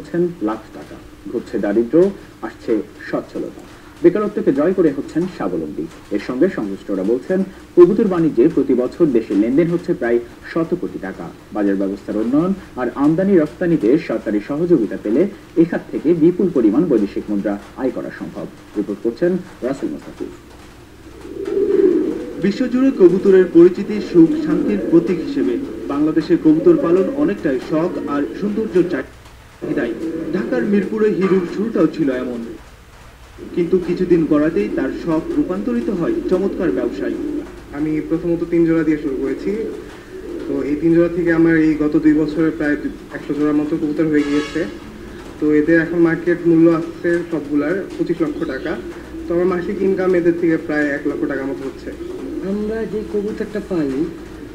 কামাচ্ছেন লাখ টাকা, ঘুরছে দারিদ্র, আসছে সচ্ছলতা, বেকারত্বকে জয় করে হচ্ছেন স্বাবলম্বী। এর সঙ্গে সংশ্লিষ্টরা বলছেন, কবুতর বাণিজ্যে প্রতি বছর দেশে লেনদেন হচ্ছে প্রায় 100 কোটি টাকা। বাজার ব্যবস্থার উন্নয়ন আর আমদানি রপ্তানিতে সরকারি সহযোগিতা পেলে এ খাত থেকে বিপুল পরিমাণ বৈদেশিক মুদ্রা আয় করা সম্ভব। রিপোর্ট করছেন রাসেল মুস্তাফিজ। বিশ্বজুড়ে কবুতরের পরিচিতি সুখ শান্তির প্রতীক হিসেবে বাংলাদেশের কবুতর পালন অনেকটাই শখ আর সৌন্দর্যের চাহিদায়। ঢাকার মিরপুরে হিরুর শুরুটাও ছিল এমন, কিন্তু কিছুদিন গড়াতেই তার শখ রূপান্তরিত হয় চমৎকার ব্যবসায়। আমি প্রথমত 3 জোড়া দিয়ে শুরু করেছি। তো এই 3 জোড়া থেকে আমার এই গত 2 বছরে প্রায় 100 জোড়ার মতো কবুতর হয়ে গিয়েছে। তো এদের এখন মার্কেট মূল্য আসছে সবগুলার 25 লক্ষ টাকা। তো আমার মাসিক ইনকাম এদের থেকে প্রায় 1 লক্ষ টাকার মতো হচ্ছে। আমরা যে কবুতরটা পাই,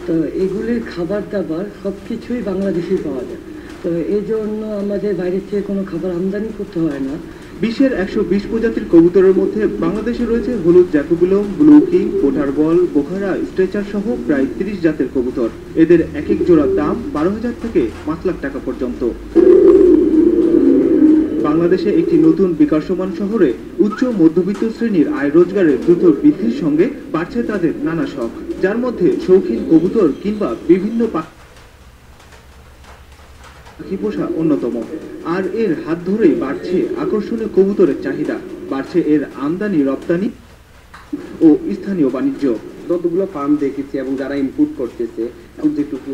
তো এগুলির খাবার দাবার সব কিছুই বাংলাদেশেই পাওয়া যায়। তো এই জন্য আমাদের বাইরে থেকে কোনো খাবার আমদানি করতে হয় না। বিশ্বের 120 প্রজাতির কবুতরের মধ্যে বাংলাদেশে রয়েছে হলুদ জ্যাকোবিলম, ব্লু কিং, পোটার বল, বোখারা, স্ট্রেচার সহ প্রায় 30 জাতের কবুতর। এদের এক এক জোড়ার দাম 12,000 থেকে 5 লাখ টাকা পর্যন্ত। বাংলাদেশে একটি নতুন বিকাশমান শহরে উচ্চ মধ্যবিত্ত শ্রেণীর আয় রোজগারের দ্রুত বৃদ্ধির সঙ্গে বাড়ছে তাদের নানা শখ, যার মধ্যে শৌখিন কবুতর কিংবা বিভিন্ন পাখি পোষা অন্যতম। আর এর হাত ধরেই বাড়ছে আকর্ষণীয় কবুতরের চাহিদা, বাড়ছে এর আমদানি রপ্তানি ও স্থানীয় বাণিজ্য। যতগুলো ফার্ম দেখেছি এবং যারা ইনপুট করতেছে যেটুকু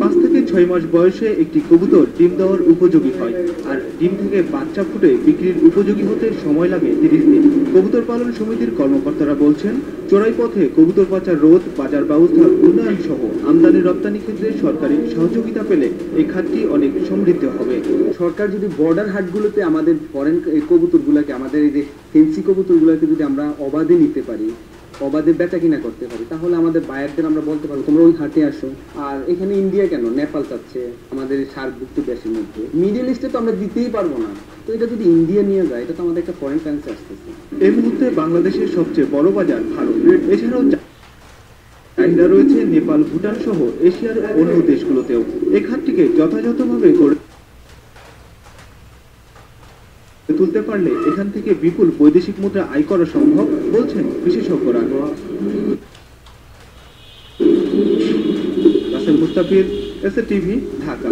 5 থেকে 6 মাস বয়সে একটি কবুতর ডিম দেওয়ার উপযোগী হয়, আর ডিম থেকে বাচ্চা ফুটে বিক্রির উপযোগী হতে সময় লাগে 30 দিন। কবুতর পালন সমিতির কর্মকর্তারা বলছেন, চোরাই পথে কবুতর পাচার রোধ, বাজার ব্যবস্থার উন্নয়ন সহ আমদানি রপ্তানি ক্ষেত্রে সরকারি সহযোগিতা পেলে এই খাতটি অনেক সমৃদ্ধ হবে। সরকার যদি বর্ডার হাটগুলোতে আমাদের ফরেন কবুতরগুলোকে, আমাদের এই যে ফেন্সি কবুতরগুলোকে যদি আমরা অবাধে নিতে পারি, অবাধে বেচা কিনা করতে পারি, তাহলে আমাদের বায়ারদের আমরা বলতে পারবো তোমরা ওই হাটে আসো। আর এখানে ইন্ডিয়া কেন, নেপাল চাচ্ছে আমাদের সার্কভুক্ত দেশের মধ্যে, মিডল ইস্টে তো আমরা দিতেই পারবো না। তো এটা যদি ইন্ডিয়া নিয়ে যায়, এটা তো আমাদের একটা ফরেন কারেন্সি আসতেছে। এই মুহূর্তে বাংলাদেশের সবচেয়ে বড় বাজার ভারত, এছাড়াও চাহিদা রয়েছে নেপাল, ভুটান সহ এশিয়ার অন্য দেশগুলোতেও। এই খাতটিকে যথাযথভাবে গড়ে তুলতে পারলে এখান থেকে বিপুল বৈদেশিক মুদ্রা আয় করা সম্ভব বলছেন বিশেষজ্ঞরা। Rasel Mustafiz, S A TV, Dhaka.